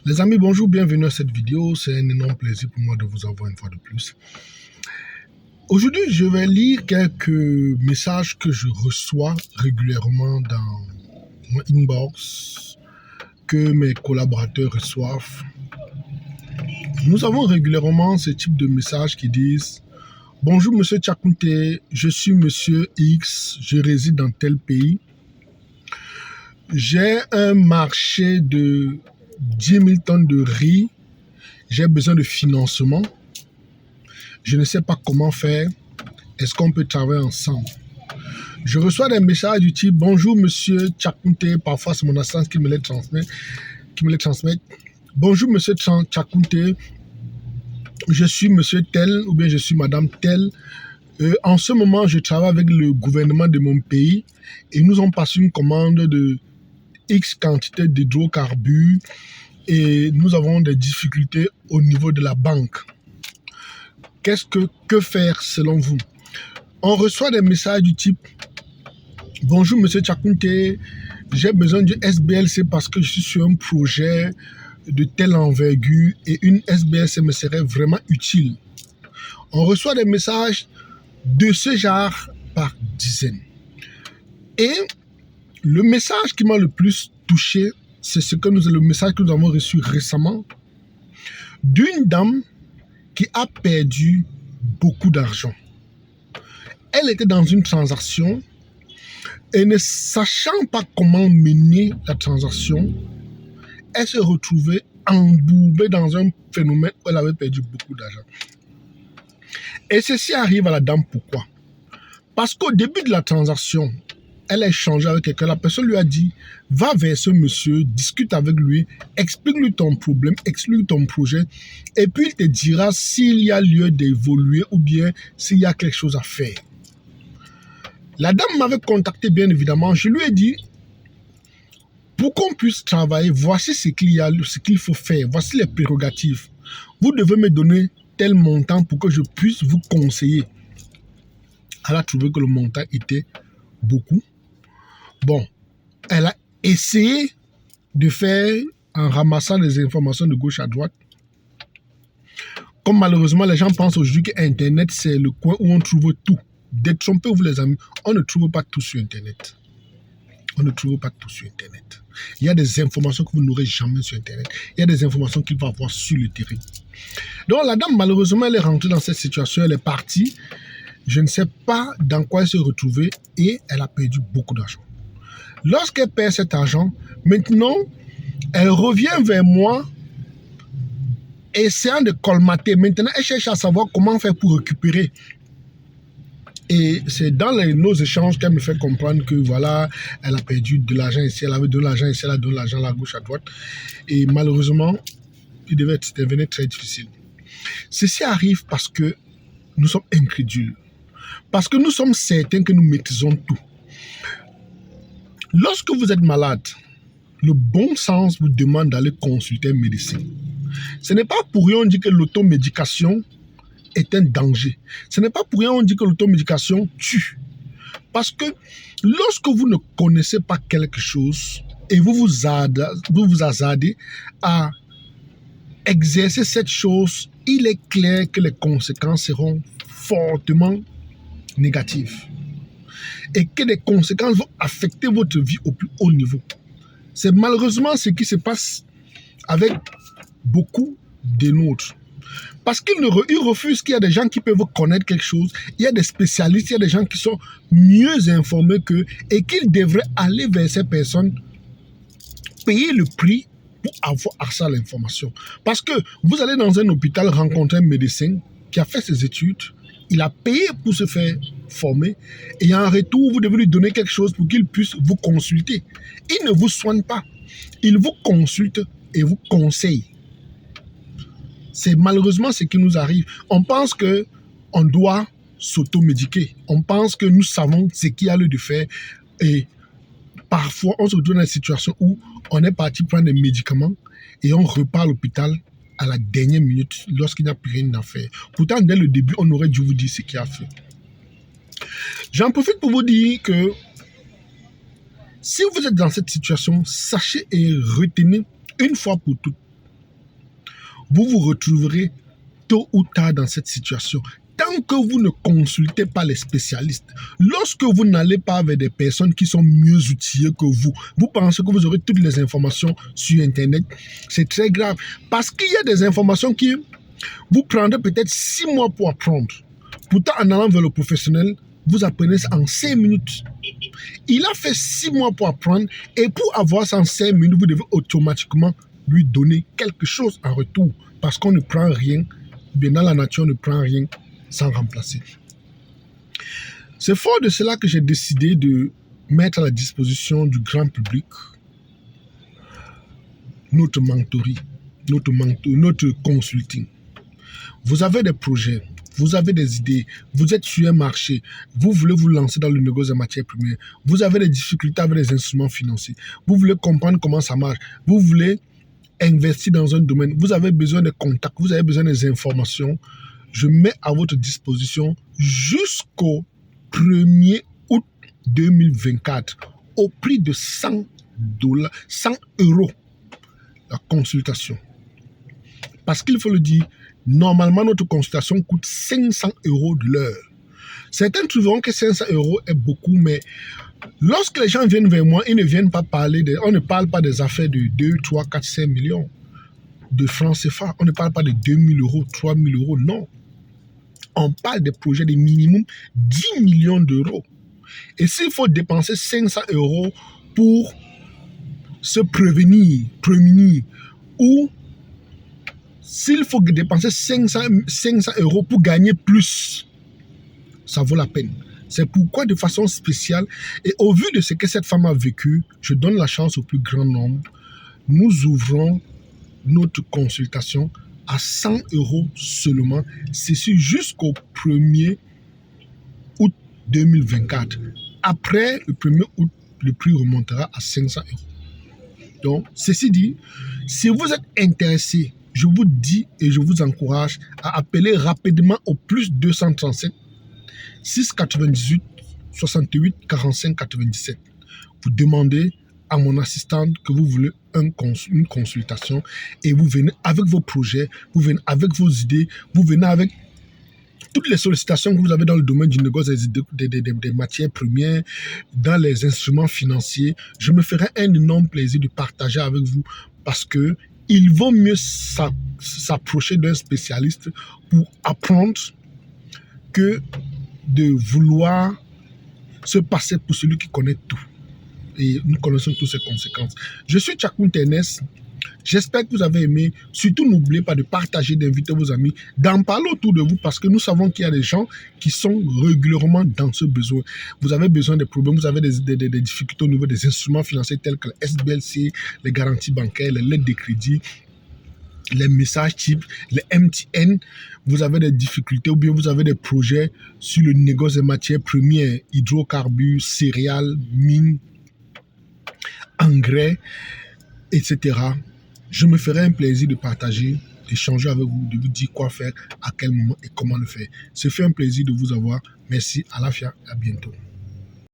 Les amis, bonjour, bienvenue à cette vidéo. C'est un énorme plaisir pour moi de vous avoir une fois de plus. Aujourd'hui, je vais lire quelques messages que je reçois régulièrement dans mon inbox, que mes collaborateurs reçoivent. Nous avons régulièrement ce type de messages qui disent « Bonjour Monsieur Tchakounté, je suis Monsieur X, je réside dans tel pays. J'ai un marché de 10 000 tonnes de riz, j'ai besoin de financement. Je ne sais pas comment faire. Est-ce qu'on peut travailler ensemble ?» Je reçois des messages du type « Bonjour Monsieur Tchakounté », parfois c'est mon assistant qui me les transmet. « Bonjour Monsieur Tchakounté, je suis Monsieur tel ou bien je suis Madame tel. En ce moment, je travaille avec le gouvernement de mon pays et nous avons passé une commande de X quantité d'hydrocarbures et nous avons des difficultés au niveau de la banque. Que faire selon vous ?» On reçoit des messages du type « Bonjour Monsieur Tchakounté, j'ai besoin du SBLC parce que je suis sur un projet de telle envergure et une SBLC me serait vraiment utile. » On reçoit des messages de ce genre par dizaines. Et le message qui m'a le plus touché, c'est le message que nous avons reçu récemment d'une dame qui a perdu beaucoup d'argent. Elle était dans une transaction et ne sachant pas comment mener la transaction, elle se retrouvait embourbée dans un phénomène où elle avait perdu beaucoup d'argent. Et ceci arrive à la dame pourquoi? Parce qu'au début de la transaction, elle a échangé avec quelqu'un, la personne lui a dit « Va vers ce monsieur, discute avec lui, explique-lui ton problème, explique ton projet, et puis il te dira s'il y a lieu d'évoluer ou bien s'il y a quelque chose à faire. » La dame m'avait contacté bien évidemment, je lui ai dit « Pour qu'on puisse travailler, voici ce qu'il faut faire, voici les prérogatives. Vous devez me donner tel montant pour que je puisse vous conseiller. » Elle a trouvé que le montant était beaucoup. Bon, elle a essayé de faire en ramassant des informations de gauche à droite. Comme malheureusement les gens pensent aujourd'hui qu'Internet c'est le coin où on trouve tout. Détrompez-vous les amis, on ne trouve pas tout sur Internet. On ne trouve pas tout sur Internet. Il y a des informations que vous n'aurez jamais sur Internet. Il y a des informations qu'il va avoir sur le terrain. Donc la dame malheureusement elle est rentrée dans cette situation, elle est partie. Je ne sais pas dans quoi elle s'est retrouvée et elle a perdu beaucoup d'argent. Lorsqu'elle perd cet argent, maintenant, elle revient vers moi, essayant de colmater. Maintenant, elle cherche à savoir comment faire pour récupérer. Et c'est dans nos échanges qu'elle me fait comprendre que voilà, elle a perdu de l'argent ici, elle avait de l'argent ici, elle a donné l'argent à gauche, à droite. Et malheureusement, il devenait très difficile. Ceci arrive parce que nous sommes incrédules. Parce que nous sommes certains que nous maîtrisons tout. Lorsque vous êtes malade, le bon sens vous demande d'aller consulter un médecin. Ce n'est pas pour rien qu'on dit que l'automédication est un danger. Ce n'est pas pour rien qu'on dit que l'automédication tue. Parce que lorsque vous ne connaissez pas quelque chose et vous vous hasardez à exercer cette chose, il est clair que les conséquences seront fortement négatives. Et que les conséquences vont affecter votre vie au plus haut niveau. C'est malheureusement ce qui se passe avec beaucoup de nôtres. Parce qu'ils refusent qu'il y a des gens qui peuvent connaître quelque chose, il y a des spécialistes, il y a des gens qui sont mieux informés qu'eux et qu'ils devraient aller vers ces personnes, payer le prix pour avoir accès à l'information. Parce que vous allez dans un hôpital rencontrer un médecin qui a fait ses études, il a payé pour se faire former et en retour, vous devez lui donner quelque chose pour qu'il puisse vous consulter. Il ne vous soigne pas. Il vous consulte et vous conseille. C'est malheureusement ce qui nous arrive. On pense qu'on doit s'automédiquer. On pense que nous savons ce qu'il y a lieu de faire et parfois, on se retrouve dans une situation où on est parti prendre des médicaments et on repart à l'hôpital à la dernière minute lorsqu'il n'y a plus rien à faire. Pourtant, dès le début, on aurait dû vous dire ce qu'il y a fait. J'en profite pour vous dire que si vous êtes dans cette situation, sachez et retenez une fois pour toutes vous vous retrouverez tôt ou tard dans cette situation. Tant que vous ne consultez pas les spécialistes, lorsque vous n'allez pas vers des personnes qui sont mieux outillées que vous pensez que vous aurez toutes les informations sur Internet, c'est très grave. Parce qu'il y a des informations qui vous prendrez peut-être 6 mois pour apprendre. Pourtant, en allant vers le professionnel, vous apprenez ça en 5 minutes. Il a fait 6 mois pour apprendre et pour avoir ça en 5 minutes, vous devez automatiquement lui donner quelque chose en retour. Parce qu'on ne prend rien, bien dans la nature, on ne prend rien sans remplacer. C'est fort de cela que j'ai décidé de mettre à la disposition du grand public notre mentoring, notre consulting. Vous avez des projets, vous avez des idées, vous êtes sur un marché, vous voulez vous lancer dans le négoce des matières premières, vous avez des difficultés avec les instruments financiers, vous voulez comprendre comment ça marche, vous voulez investir dans un domaine, vous avez besoin de contacts, vous avez besoin des informations. Je mets à votre disposition jusqu'au 1er août 2024 au prix de 100 € la consultation. Parce qu'il faut le dire, normalement notre consultation coûte 500 € de l'heure. Certains trouveront que 500 € est beaucoup, mais lorsque les gens viennent vers moi, ils ne viennent pas parler, on ne parle pas des affaires de 2, 3, 4, 5 millions de francs CFA. On ne parle pas de 2 000 €, 3 000 €, non. On parle des projets de minimum 10 millions d'euros. Et s'il faut dépenser 500 € pour se prémunir, ou s'il faut dépenser 500 € pour gagner plus, ça vaut la peine. C'est pourquoi de façon spéciale, et au vu de ce que cette femme a vécu, je donne la chance au plus grand nombre. Nous ouvrons notre consultation à 100 € seulement, ceci jusqu'au 1er août 2024. Après le 1er août, le prix remontera à 500 €. Donc, ceci dit, si vous êtes intéressé, je vous dis et je vous encourage à appeler rapidement au plus 237 698 68 45 97. Vous demandez à mon assistante que vous voulez une consultation et vous venez avec vos projets, vous venez avec vos idées, vous venez avec toutes les sollicitations que vous avez dans le domaine du négoce des matières premières, dans les instruments financiers. Je me ferai un énorme plaisir de partager avec vous parce que il vaut mieux s'approcher d'un spécialiste pour apprendre que de vouloir se passer pour celui qui connaît tout. Et nous connaissons toutes ses conséquences. Je suis Tchakounte Ernest. J'espère que vous avez aimé. Surtout, n'oubliez pas de partager, d'inviter vos amis, d'en parler autour de vous parce que nous savons qu'il y a des gens qui sont régulièrement dans ce besoin. Vous avez besoin des problèmes, vous avez des difficultés au niveau des instruments financiers tels que le SBLC, les garanties bancaires, les lettres de crédit, les messages types, les MTN. Vous avez des difficultés ou bien vous avez des projets sur le négoce des matières premières, hydrocarbures, céréales, mines, engrais, etc. Je me ferai un plaisir de partager, d'échanger avec vous, de vous dire quoi faire, à quel moment et comment le faire. Ce fait un plaisir de vous avoir. Merci, à la fière, à bientôt.